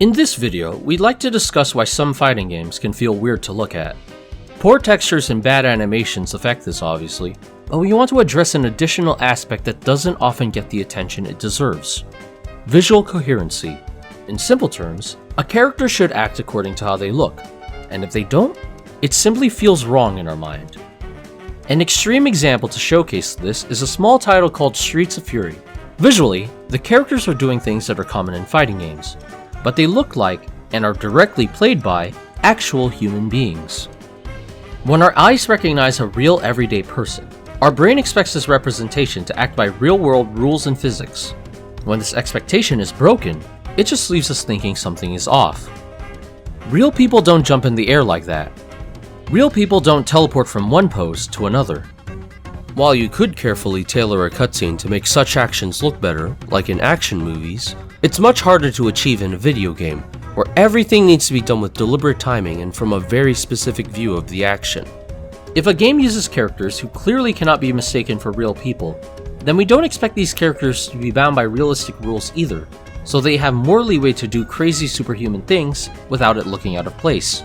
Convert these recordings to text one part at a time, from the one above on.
In this video, we'd like to discuss why some fighting games can feel weird to look at. Poor textures and bad animations affect this obviously, but we want to address an additional aspect that doesn't often get the attention it deserves. Visual coherency. In simple terms, a character should act according to how they look, and if they don't, it simply feels wrong in our mind. An extreme example to showcase this is a small title called Streets of Fury. Visually, the characters are doing things that are common in fighting games, but they look like, and are directly played by, actual human beings. When our eyes recognize a real everyday person, our brain expects this representation to act by real-world rules and physics. When this expectation is broken, it just leaves us thinking something is off. Real people don't jump in the air like that. Real people don't teleport from one pose to another. While you could carefully tailor a cutscene to make such actions look better, like in action movies, it's much harder to achieve in a video game, where everything needs to be done with deliberate timing and from a very specific view of the action. If a game uses characters who clearly cannot be mistaken for real people, then we don't expect these characters to be bound by realistic rules either, so they have more leeway to do crazy superhuman things without it looking out of place.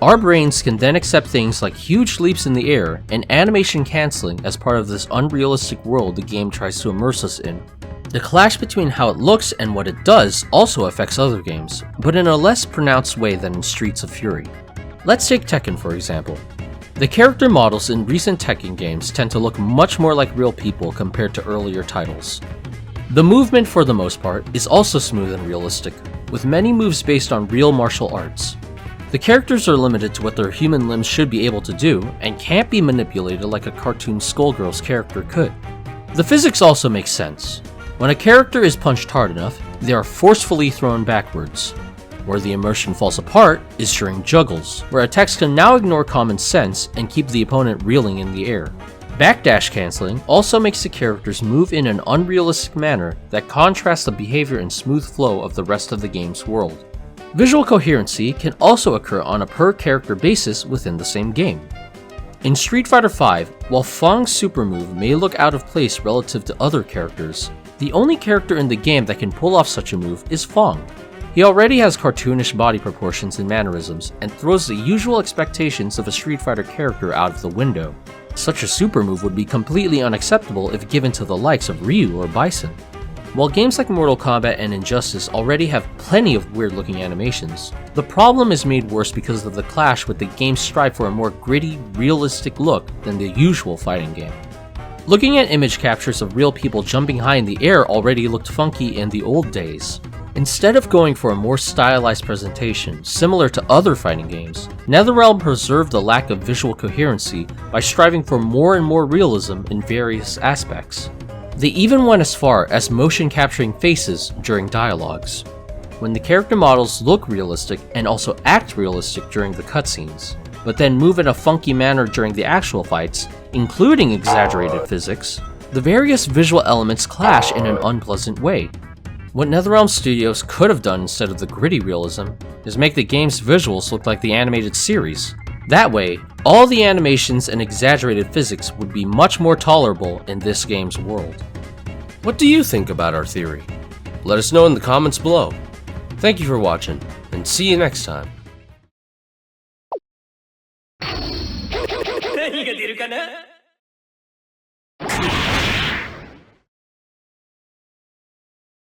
Our brains can then accept things like huge leaps in the air and animation canceling as part of this unrealistic world the game tries to immerse us in. The clash between how it looks and what it does also affects other games, but in a less pronounced way than in Streets of Fury. Let's take Tekken for example. The character models in recent Tekken games tend to look much more like real people compared to earlier titles. The movement for the most part is also smooth and realistic, with many moves based on real martial arts. The characters are limited to what their human limbs should be able to do, and can't be manipulated like a cartoon Skullgirls character could. The physics also make sense. When a character is punched hard enough, they are forcefully thrown backwards. Where the immersion falls apart is during juggles, where attacks can now ignore common sense and keep the opponent reeling in the air. Backdash canceling also makes the characters move in an unrealistic manner that contrasts the behavior and smooth flow of the rest of the game's world. Visual coherency can also occur on a per-character basis within the same game. In Street Fighter V, while Fong's super move may look out of place relative to other characters, the only character in the game that can pull off such a move is Fong. He already has cartoonish body proportions and mannerisms, and throws the usual expectations of a Street Fighter character out of the window. Such a super move would be completely unacceptable if given to the likes of Ryu or Bison. While games like Mortal Kombat and Injustice already have plenty of weird-looking animations, the problem is made worse because of the clash with the game's strive for a more gritty, realistic look than the usual fighting game. Looking at image captures of real people jumping high in the air already looked funky in the old days. Instead of going for a more stylized presentation similar to other fighting games, NetherRealm preserved the lack of visual coherency by striving for more and more realism in various aspects. They even went as far as motion capturing faces during dialogues. When the character models look realistic and also act realistic during the cutscenes, but then move in a funky manner during the actual fights, including exaggerated physics, the various visual elements clash in an unpleasant way. What NetherRealm Studios could have done instead of the gritty realism is make the game's visuals look like the animated series. That way, all the animations and exaggerated physics would be much more tolerable in this game's world. What do you think about our theory? Let us know in the comments below. Thank you for watching, and see you next time.